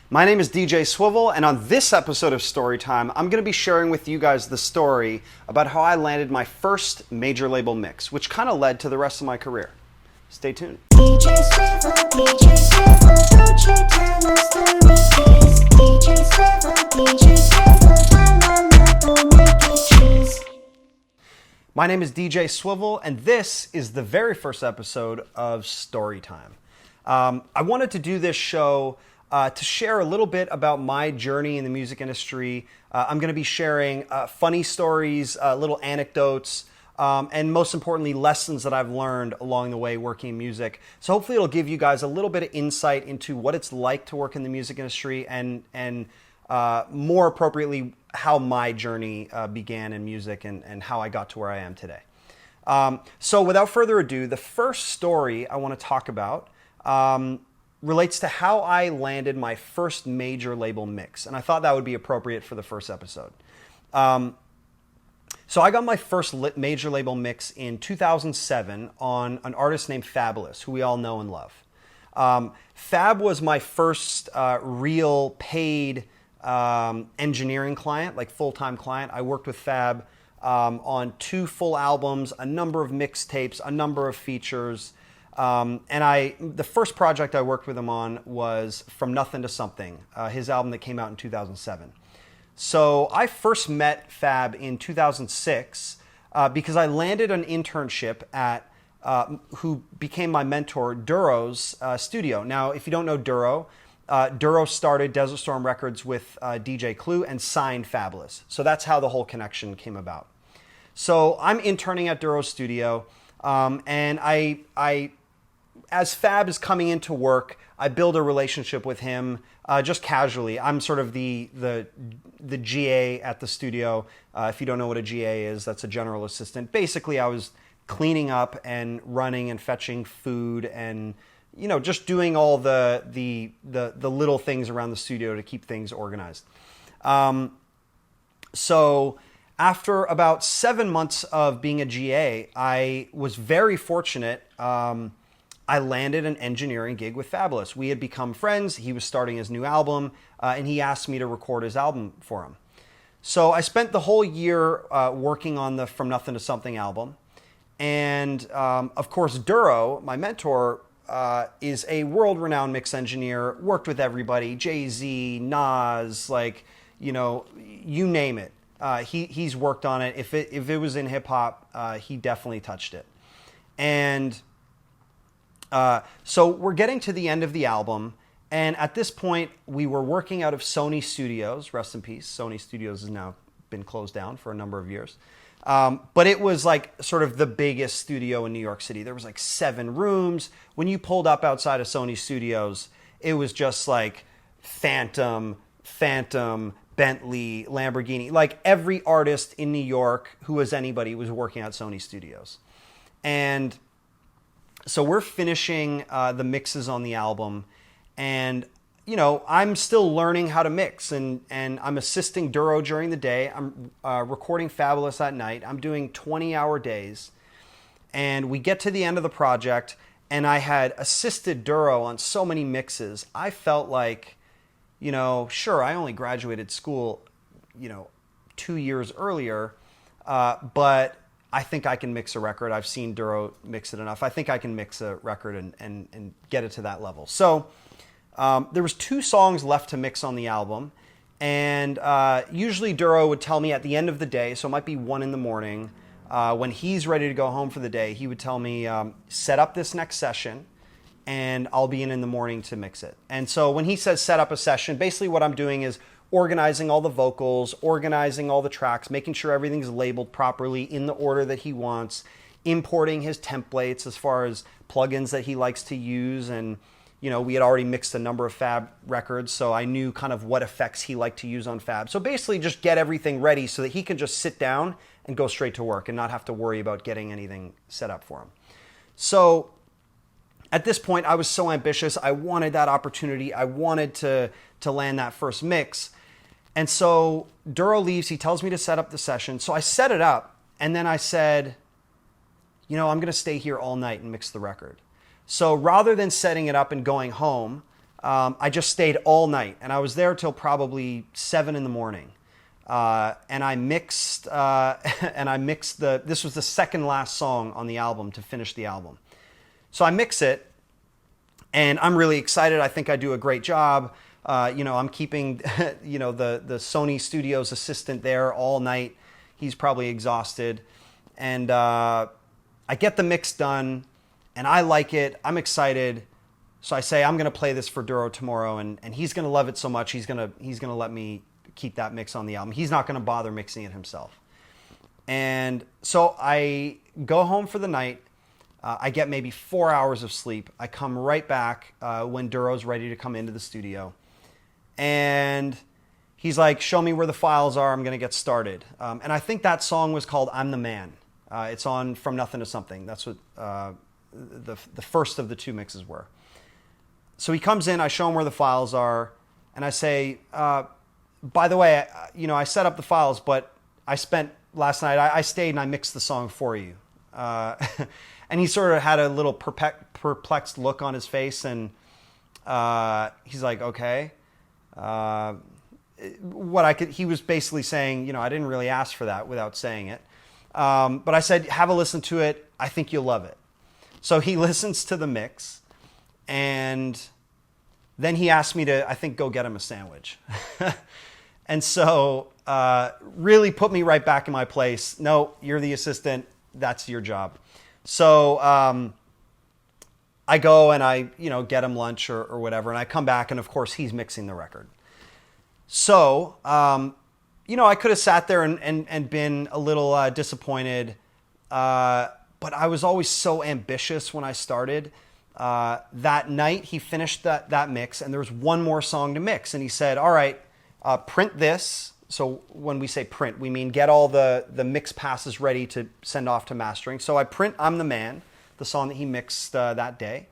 My name is DJ Swivel, and on this episode of Storytime, I'm going to be sharing with you guys the story about how I landed my first major label mix, which kind of led to the rest of my career. Stay tuned. DJ Swivel, DJ Swivel, don't you tell a story, please. DJ Swivel, DJ Swivel, don't make it cheese. My name is DJ Swivel, and this is the very first episode of Storytime. I wanted to do this show to share a little bit about my journey in the music industry. I'm going to be sharing funny stories, little anecdotes, and most importantly, lessons that I've learned along the way working in music. So hopefully it'll give you guys a little bit of insight into what it's like to work in the music industry and more appropriately, how my journey began in music and how I got to where I am today. So without further ado, the first story I want to talk about relates to how I landed my first major label mix. And I thought that would be appropriate for the first episode. So I got my first major label mix in 2007 on an artist named Fabolous, who we all know and love. Fab was my first real paid engineering client, like full-time client. I worked with Fab on 2 full albums, a number of mixtapes, a number of features. The first project I worked with him on was From Nothing to Something, his album that came out in 2007. So I first met Fab in 2006 because I landed an internship at who became my mentor, Duro's studio. Now, if you don't know Duro, Duro started Desert Storm Records with DJ Clue and signed Fabolous. So that's how the whole connection came about. So I'm interning at Duro's studio, and I as Fab is coming into work, I build a relationship with him just casually. I'm sort of the GA at the studio. If you don't know what a GA is, that's a general assistant. Basically, I was cleaning up and running and fetching food and just doing all the little things around the studio to keep things organized. So after about 7 months of being a GA, I was very fortunate. I landed an engineering gig with Fabolous. We had become friends. He was starting his new album, and he asked me to record his album for him. So I spent the whole year working on the From Nothing to Something album. And of course, Duro, my mentor, is a world-renowned mix engineer, worked with everybody, Jay-Z, Nas, you name it. He's worked on it. If it was in hip-hop, he definitely touched it. And so we're getting to the end of the album, and at this point, we were working out of Sony Studios. Rest in peace. Sony Studios has now been closed down for a number of years. But it was like sort of the biggest studio in New York City. There was like 7 rooms. When you pulled up outside of Sony Studios, it was just like Phantom, Bentley, Lamborghini. Like every artist in New York who was anybody was working at Sony Studios. And so we're finishing the mixes on the album, and I'm still learning how to mix, and I'm assisting Duro during the day. I'm recording Fabolous at night. I'm doing 20-hour days, and we get to the end of the project, and I had assisted Duro on so many mixes. I felt like, sure, I only graduated school, 2 years earlier, but I think I can mix a record. I've seen Duro mix it enough. I think I can mix a record and get it to that level. So there was 2 songs left to mix on the album. And usually Duro would tell me at the end of the day, so it might be 1 a.m, when he's ready to go home for the day, he would tell me, set up this next session and I'll be in the morning to mix it. And so when he says set up a session, basically what I'm doing is organizing all the vocals, organizing all the tracks, making sure everything's labeled properly in the order that he wants, importing his templates as far as plugins that he likes to use. And, we had already mixed a number of Fab records, so I knew kind of what effects he liked to use on Fab. So basically just get everything ready so that he can just sit down and go straight to work and not have to worry about getting anything set up for him. So at this point, I was so ambitious. I wanted that opportunity. I wanted to land that first mix. And so Duro leaves. He tells me to set up the session. So I set it up, and then I said, I'm going to stay here all night and mix the record. So rather than setting it up and going home, I just stayed all night, and I was there till probably 7 in the morning. And I mixed, this was the second last song on the album to finish the album. So I mix it, and I'm really excited. I think I do a great job. I'm keeping, the Sony Studios assistant there all night. He's probably exhausted. And I get the mix done, and I like it. I'm excited. So I say, I'm going to play this for Duro tomorrow, and he's going to love it so much, he's going to let me keep that mix on the album. He's not going to bother mixing it himself. And so I go home for the night. I get maybe 4 hours of sleep. I come right back when Duro's ready to come into the studio. And he's like, show me where the files are. I'm going to get started. And I think that song was called I'm the Man. It's on From Nothing to Something. That's what the first of the two mixes were. So he comes in, I show him where the files are, and I say, by the way, I set up the files, but I spent last night, I stayed and I mixed the song for you. And he sort of had a little perplexed look on his face, and he's like, okay. He was basically saying, I didn't really ask for that without saying it. But I said, have a listen to it. I think you'll love it. So he listens to the mix, and then he asked me to, I think, go get him a sandwich. And so really put me right back in my place. No, you're the assistant. That's your job. So I go and I, get him lunch or whatever. And I come back, and of course he's mixing the record. So, I could have sat there and been a little disappointed. But I was always so ambitious when I started. That night he finished that mix, and there was one more song to mix. And he said, all right, print this. So when we say print, we mean get all the mix passes ready to send off to mastering. So I print I'm the Man, the song that he mixed that day.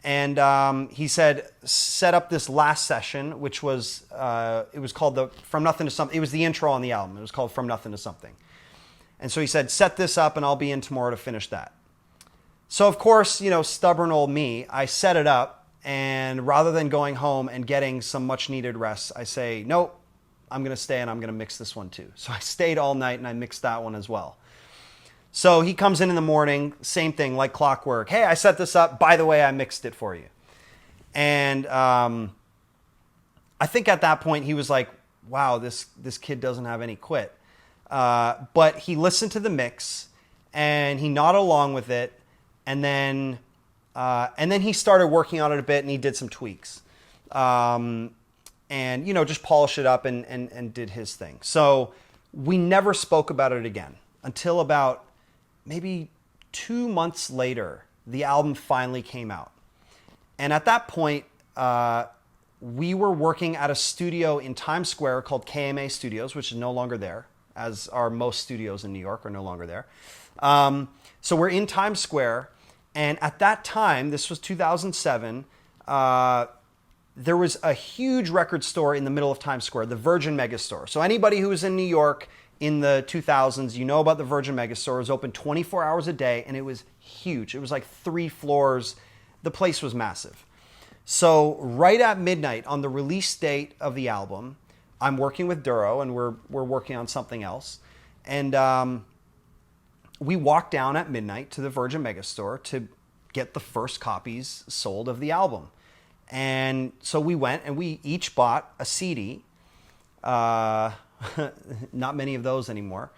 And he said, set up this last session, which was, it was called From Nothing to Something. It was the intro on the album. It was called From Nothing to Something. And so he said, set this up and I'll be in tomorrow to finish that. So of course, stubborn old me, I set it up, and rather than going home and getting some much needed rest, I say, nope, I'm going to stay and I'm going to mix this one too. So I stayed all night and I mixed that one as well. So he comes in the morning, same thing, like clockwork. Hey, I set this up. By the way, I mixed it for you. And I think at that point he was like, wow, this kid doesn't have any quit. But he listened to the mix and he nodded along with it. And then he started working on it a bit, and he did some tweaks. And, just polished it up and did his thing. So we never spoke about it again until about maybe 2 months later, the album finally came out. And at that point, we were working at a studio in Times Square called KMA Studios, which is no longer there, as are most studios in New York are no longer there. So we're in Times Square, and at that time, this was 2007, there was a huge record store in the middle of Times Square, the Virgin Megastore. So anybody who was in New York in the 2000s, you know about the Virgin Megastore. It was open 24 hours a day, and it was huge. It was like 3 floors. The place was massive. So right at midnight on the release date of the album, I'm working with Duro, and we're working on something else. And we walked down at midnight to the Virgin Megastore to get the first copies sold of the album. And so we went and we each bought a CD. Not many of those anymore.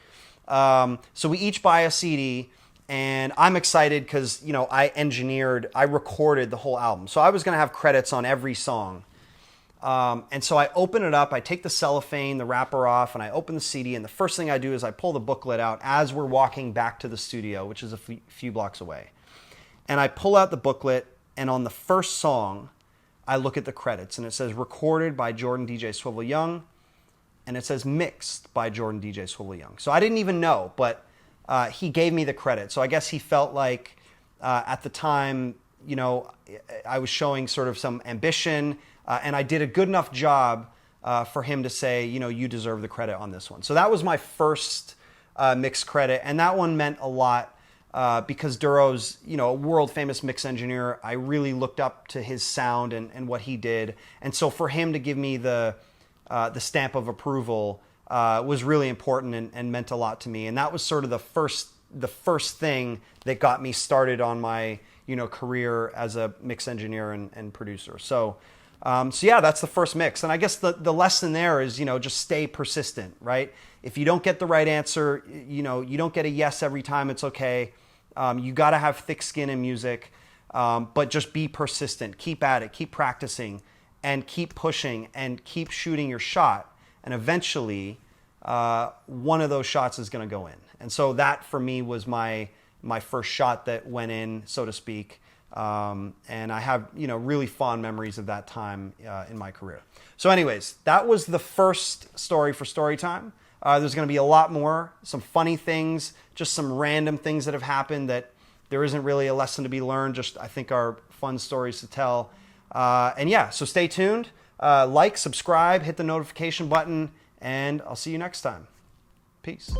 So we each buy a CD, and I'm excited because, I recorded the whole album. So I was going to have credits on every song. And so I open it up, I take the cellophane, the wrapper off, and I open the CD, and the first thing I do is I pull the booklet out as we're walking back to the studio, which is a few blocks away. And I pull out the booklet, and on the first song, I look at the credits, and it says recorded by Jordan DJ Swivel Young, and it says mixed by Jordan DJ Swivel Young. So I didn't even know, but he gave me the credit. So I guess he felt like at the time, I was showing sort of some ambition, and I did a good enough job for him to say, you deserve the credit on this one. So that was my first mix credit, and that one meant a lot because Duro's, you know, a world famous mix engineer. I really looked up to his sound and what he did. And so for him to give me the stamp of approval was really important and meant a lot to me. And that was sort of the first thing that got me started on my, you know, career as a mix engineer and producer. So yeah, that's the first mix. And I guess the lesson there is, you know, just stay persistent, right? If you don't get the right answer, you know, you don't get a yes every time, it's okay. You got to have thick skin in music, but just be persistent. Keep at it, keep practicing, and keep pushing and keep shooting your shot. And eventually, one of those shots is going to go in. And so that for me was my first shot that went in, so to speak. And I have, you know, really fond memories of that time in my career. So anyways, that was the first story for Storytime. There's going to be a lot more, some funny things, just some random things that have happened that there isn't really a lesson to be learned, just I think are fun stories to tell. And yeah, so stay tuned, like, subscribe, hit the notification button, and I'll see you next time. Peace.